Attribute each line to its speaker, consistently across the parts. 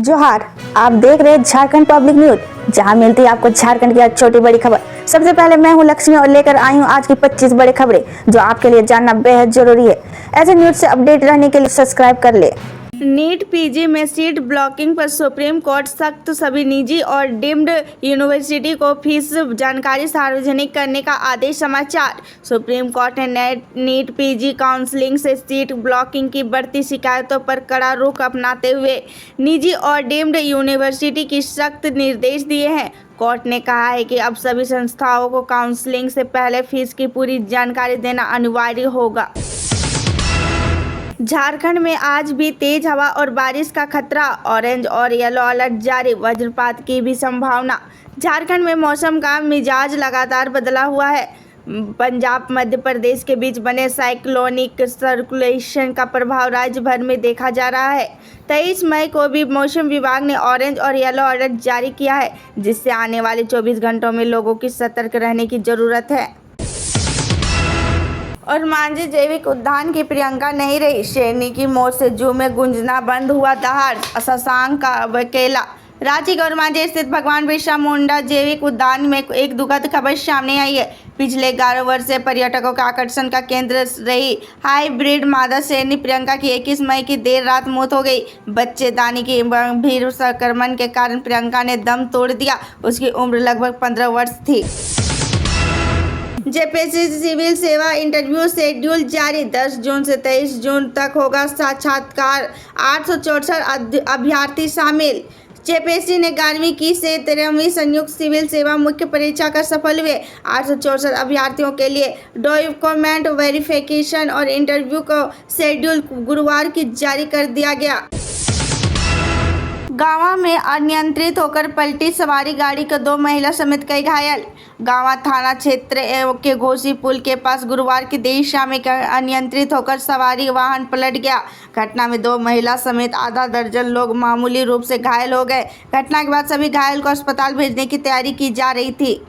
Speaker 1: जोहार, आप देख रहे हैं झारखंड पब्लिक न्यूज, जहां मिलती है आपको झारखंड की हर छोटी बड़ी खबर। सबसे पहले मैं हूं लक्ष्मी और लेकर आई हूं आज की 25 बड़ी खबरें जो आपके लिए जानना बेहद जरूरी है। ऐसे न्यूज से अपडेट रहने के लिए सब्सक्राइब कर ले।
Speaker 2: नीट पीजी में सीट ब्लॉकिंग पर सुप्रीम कोर्ट सख्त, सभी निजी और डीम्ड यूनिवर्सिटी को फीस जानकारी सार्वजनिक करने का आदेश। समाचार। सुप्रीम कोर्ट ने नीट पीजी काउंसलिंग से सीट ब्लॉकिंग की बढ़ती शिकायतों पर कड़ा रुख अपनाते हुए निजी और डीम्ड यूनिवर्सिटी की सख्त निर्देश दिए हैं। कोर्ट ने कहा है कि अब सभी संस्थाओं को काउंसलिंग से पहले फीस की पूरी जानकारी देना अनिवार्य होगा। झारखंड में आज भी तेज हवा और बारिश का खतरा, ऑरेंज और येलो अलर्ट जारी, वज्रपात की भी संभावना। झारखंड में मौसम का मिजाज लगातार बदला हुआ है। पंजाब मध्य प्रदेश के बीच बने साइक्लोनिक सर्कुलेशन का प्रभाव राज्य भर में देखा जा रहा है। 23 मई को भी मौसम विभाग ने ऑरेंज और येलो अलर्ट जारी किया है, जिससे आने वाले 24 घंटों में लोगों की सतर्क रहने की जरूरत है। और मांझी जैविक उद्यान की प्रियंका नहीं रही, शेरनी की मौत से जू में गूंजना बंद हुआ दहाड़, शशांक का अकेला। रांची और मांझी स्थित भगवान बिरसा मुंडा जैविक उद्यान में एक दुखद खबर सामने आई है। पिछले 11 वर्ष से पर्यटकों के आकर्षण का केंद्र रही हाईब्रिड मादा शेरनी प्रियंका की 21 मई की देर रात मौत हो गई। बच्चेदानी की गंभीर संक्रमण के कारण प्रियंका ने दम तोड़ दिया। उसकी उम्र लगभग 15 वर्ष थी। जेपीएससी सिविल सेवा इंटरव्यू शेड्यूल जारी, 10 जून से 23 जून तक होगा साक्षात्कार, 864 अभ्यर्थी शामिल। जेपीएससी ने 11वीं की से 13वीं संयुक्त सिविल सेवा मुख्य परीक्षा का सफल हुए 864 अभ्यर्थियों के लिए डॉक्यूमेंट वेरिफिकेशन और इंटरव्यू को शेड्यूल गुरुवार की जारी कर दिया गया। गांवा में अनियंत्रित होकर पलटी सवारी गाड़ी का 2 महिला समेत कई घायल। गांवा थाना क्षेत्र के घोसी पुल के पास गुरुवार की देर शाम में अनियंत्रित होकर सवारी वाहन पलट गया। घटना में 2 महिला समेत आधा दर्जन लोग मामूली रूप से घायल हो गए। घटना के बाद सभी घायल को अस्पताल भेजने की तैयारी की जा रही थी।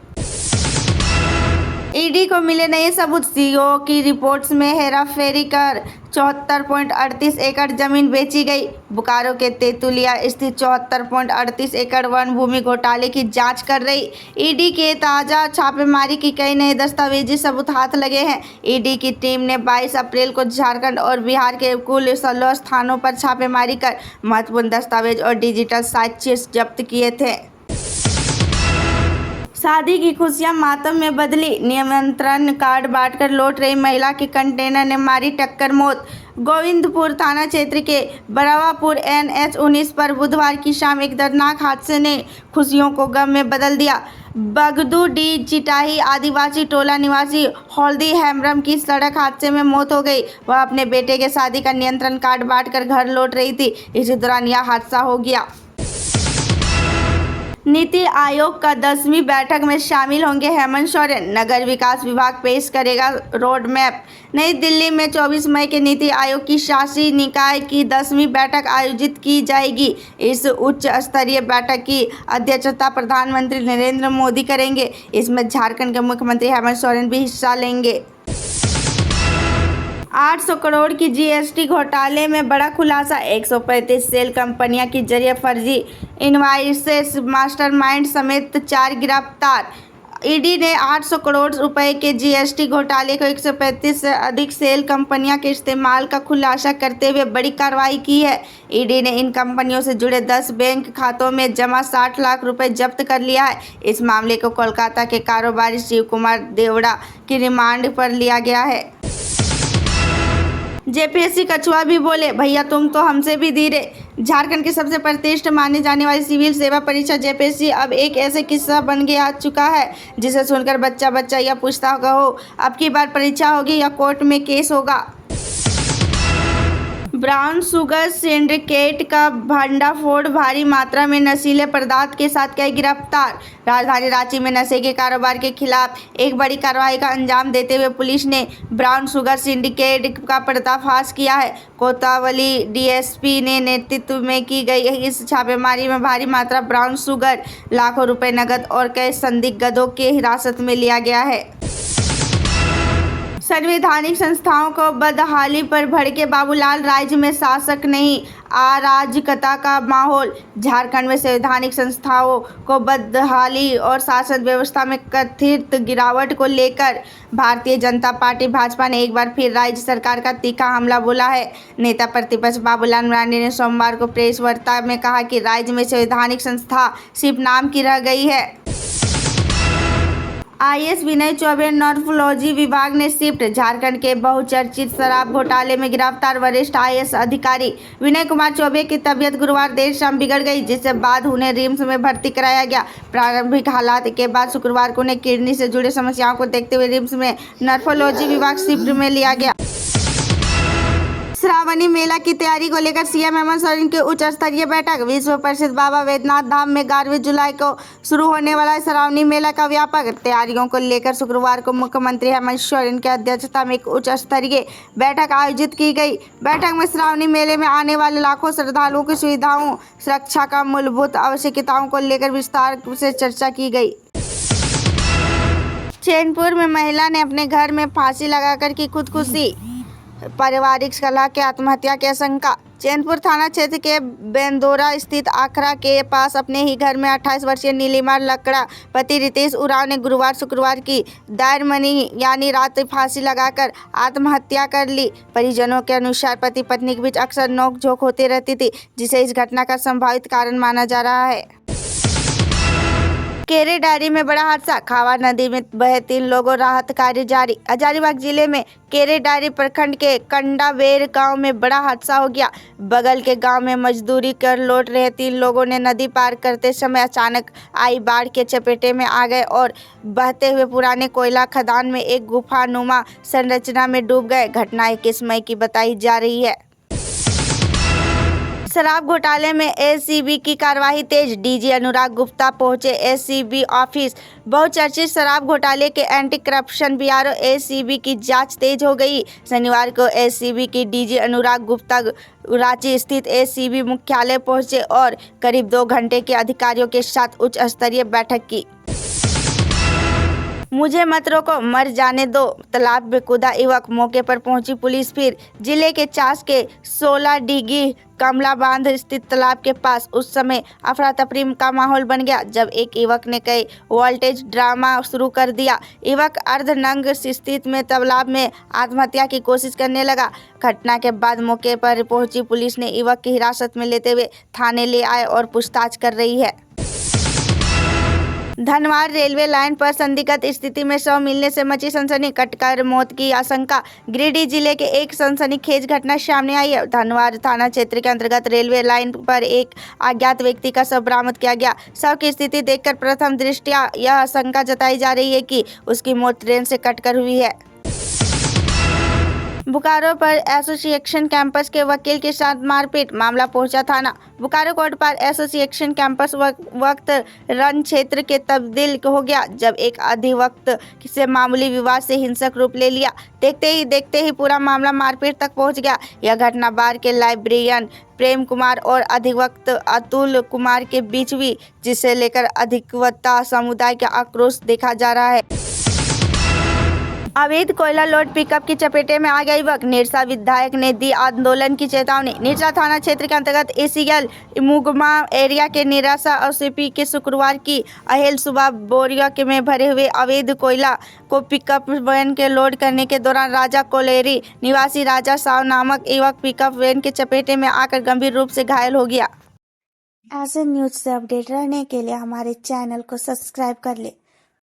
Speaker 2: ईडी को मिले नए सबूत, सीओ की रिपोर्ट्स में हेराफेरी कर 74.38 एकड़ जमीन बेची गई। बोकारो के तेतुलिया स्थित 74.38 एकड़ वन भूमि घोटाले की जांच कर रही ईडी के ताजा छापेमारी की कई नए दस्तावेजी सबूत हाथ लगे हैं। ईडी की टीम ने 22 अप्रैल को झारखंड और बिहार के कुल 16 स्थानों पर छापेमारी कर महत्वपूर्ण दस्तावेज और डिजिटल साक्ष्य जब्त किए थे। शादी की खुशियां मातम में बदली, निमंत्रण कार्ड बांटकर लौट रही महिला की कंटेनर ने मारी टक्कर, मौत। गोविंदपुर थाना क्षेत्र के बरावापुर NH 19 पर बुधवार की शाम एक दर्दनाक हादसे ने खुशियों को गम में बदल दिया। बगदू डी चिटाही आदिवासी टोला निवासी हल्दी हेम्ब्रम की सड़क हादसे में मौत हो गई। वह अपने बेटे के शादी का निमंत्रण कार्ड बांटकर घर लौट रही थी। इसी दौरान यह हादसा हो गया। नीति आयोग का 10वीं बैठक में शामिल होंगे हेमंत सोरेन, नगर विकास विभाग पेश करेगा रोड मैप। नई दिल्ली में 24 मई के नीति आयोग की शासी निकाय की 10वीं बैठक आयोजित की जाएगी। इस उच्च स्तरीय बैठक की अध्यक्षता प्रधानमंत्री नरेंद्र मोदी करेंगे। इसमें झारखंड के मुख्यमंत्री हेमंत सोरेन भी हिस्सा लेंगे। 800 करोड़ की जीएसटी घोटाले में बड़ा खुलासा, 135 सेल कंपनियां के जरिए फर्जी इनवाइसेस, मास्टरमाइंड समेत 4 गिरफ्तार। ईडी ने 800 करोड़ रुपए के जीएसटी घोटाले को 135 से अधिक सेल कंपनियां के इस्तेमाल का खुलासा करते हुए बड़ी कार्रवाई की है। ईडी ने इन कंपनियों से जुड़े 10 बैंक खातों में जमा 60 लाख रुपए जब्त कर लिया है। इस मामले को कोलकाता के कारोबारी शिव कुमार देवड़ा की रिमांड पर लिया गया है। जेपीएससी कछुआ भी बोले, भैया तुम तो हमसे भी धीरे। झारखंड की सबसे प्रतिष्ठित मानी जाने वाली सिविल सेवा परीक्षा जेपीएससी अब एक ऐसे किस्सा बन गया चुका है जिसे सुनकर बच्चा बच्चा यह पूछता होगा, हो अब की बार परीक्षा होगी या कोर्ट में केस होगा। ब्राउन शुगर सिंडिकेट का भंडाफोड़, भारी मात्रा में नशीले पदार्थ के साथ कई गिरफ्तार। राजधानी रांची में नशे के कारोबार के खिलाफ एक बड़ी कार्रवाई का अंजाम देते हुए पुलिस ने ब्राउन शुगर सिंडिकेट का पर्दाफाश किया है। कोतवाली डीएसपी ने नेतृत्व में की गई इस छापेमारी में भारी मात्रा ब्राउन शुगर, लाखों रुपए नकद और कई संदिग्धों के हिरासत में लिया गया है। संवैधानिक संस्थाओं को बदहाली पर भड़के बाबूलाल, राज्य में शासक नहीं अराजकता का माहौल। झारखंड में संवैधानिक संस्थाओं को बदहाली और शासन व्यवस्था में कथित गिरावट को लेकर भारतीय जनता पार्टी भाजपा ने एक बार फिर राज्य सरकार का तीखा हमला बोला है। नेता प्रतिपक्ष बाबूलाल मरांडी ने सोमवार को प्रेस वार्ता में कहा कि राज्य में संवैधानिक संस्था सिर्फ नाम की रह गई है। आईएएस विनय चौबे नॉर्फोलॉजी विभाग ने शिफ्ट। झारखंड के बहुचर्चित शराब घोटाले में गिरफ्तार वरिष्ठ आईएएस अधिकारी विनय कुमार चौबे की तबीयत गुरुवार देर शाम बिगड़ गई, जिसके बाद उन्हें रिम्स में भर्ती कराया गया। प्रारंभिक हालात के बाद शुक्रवार को उन्हें किडनी से जुड़े समस्याओं को देखते हुए रिम्स में नॉर्फोलॉजी विभाग शिफ्ट में लिया गया। श्रावणी मेला की तैयारी को लेकर सीएम हेमंत सोरेन की उच्च स्तरीय बैठक। विश्व प्रसिद्ध बाबा वैद्यनाथ धाम में 11 जुलाई को शुरू होने वाला श्रावणी मेला का व्यापक तैयारियों को लेकर शुक्रवार को मुख्यमंत्री हेमंत सोरेन की अध्यक्षता में एक उच्च स्तरीय बैठक आयोजित की गई। बैठक में श्रावणी मेले में आने वाले लाखों श्रद्धालुओं की सुविधाओं, सुरक्षा का मूलभूत आवश्यकताओं को लेकर विस्तार से चर्चा की गई। चैनपुर में महिला ने अपने घर में फांसी लगाकर की खुदकुशी, पारिवारिक कलह के आत्महत्या की आशंका। चैनपुर थाना क्षेत्र के बेंदोरा स्थित आखरा के पास अपने ही घर में 28 वर्षीय नीलिमा लकड़ा पति रितेश उरांव ने शुक्रवार की दायरमनी यानी रात फांसी लगाकर आत्महत्या कर ली। परिजनों के अनुसार पति पत्नी के बीच अक्सर नोकझोंक होती रहती थी, जिसे इस घटना का संभावित कारण माना जा रहा है। केरे डायरी में बड़ा हादसा, खावा नदी में बहे 3 लोगों, राहत कार्य जारी। हजारीबाग जिले में केरे डायरी प्रखंड के कंडावेर गांव में बड़ा हादसा हो गया। बगल के गांव में मजदूरी कर लौट रहे 3 लोगों ने नदी पार करते समय अचानक आई बाढ़ के चपेटे में आ गए और बहते हुए पुराने कोयला खदान में एक गुफानुमा संरचना में डूब गए। घटना 21 मई की बताई जा रही है। शराब घोटाले में एसीबी की कार्रवाई तेज, डीजी अनुराग गुप्ता पहुंचे एसीबी ऑफिस। बहुचर्चित शराब घोटाले के एंटी करप्शन ब्यूरो एसीबी की जांच तेज हो गई। शनिवार को एसीबी की डीजी अनुराग गुप्ता रांची स्थित एसीबी मुख्यालय पहुंचे और करीब 2 घंटे के अधिकारियों के साथ उच्च स्तरीय बैठक की। मुझे मत रोको, मर जाने दो, तालाब में कूदा युवक, मौके पर पहुंची पुलिस। फिर जिले के चास के 16 डिगी कमला बांध स्थित तालाब के पास उस समय अफरा तफरी का माहौल बन गया जब एक युवक ने कई वोल्टेज ड्रामा शुरू कर दिया। युवक अर्धनग्न स्थिति में तालाब में आत्महत्या की कोशिश करने लगा। घटना के बाद मौके पर पहुंची पुलिस ने युवक की हिरासत में लेते हुए थाने ले आए और पूछताछ कर रही है। धनवार रेलवे लाइन पर संदिग्ध स्थिति में शव मिलने से मची सनसनी, कटकर मौत की आशंका। गिरिडीह जिले के एक सनसनीखेज घटना सामने आई है। धनवार थाना क्षेत्र के अंतर्गत रेलवे लाइन पर एक अज्ञात व्यक्ति का शव बरामद किया गया। शव की स्थिति देखकर प्रथम दृष्टया यह आशंका जताई जा रही है कि उसकी मौत ट्रेन से कटकर हुई है। बोकारो पर एसोसिएशन कैंपस के वकील के साथ मारपीट, मामला पहुंचा थाना। बोकारो कोर्ट पर एसोसिएशन कैंपस वक्त रन क्षेत्र के तब्दील हो गया जब एक अधिवक्त से मामूली विवाद से हिंसक रूप ले लिया। देखते ही पूरा मामला मारपीट तक पहुंच गया। यह घटना बार के लाइब्रेरियन प्रेम कुमार और अधिवक्त अतुल कुमार के बीच हुई, जिसे लेकर अधिवक्ता समुदाय का आक्रोश देखा जा रहा है। अवैध कोयला लोड पिकअप की चपेटे में आ गया युवक, निरसा विधायक ने दी आंदोलन की चेतावनी। निरसा थाना क्षेत्र के अंतर्गत एसीएल मुगमा एरिया के निराशा और सीपी के शुक्रवार की अहल सुबह बोरिया के में भरे हुए अवैध कोयला को पिकअप वैन के लोड करने के दौरान राजा कोलेरी निवासी राजा साव नामक युवक पिकअप वैन के चपेटे में आकर गंभीर रूप से घायल हो गया। ऐसे न्यूज से अपडेट रहने के लिए हमारे चैनल को सब्सक्राइब कर ले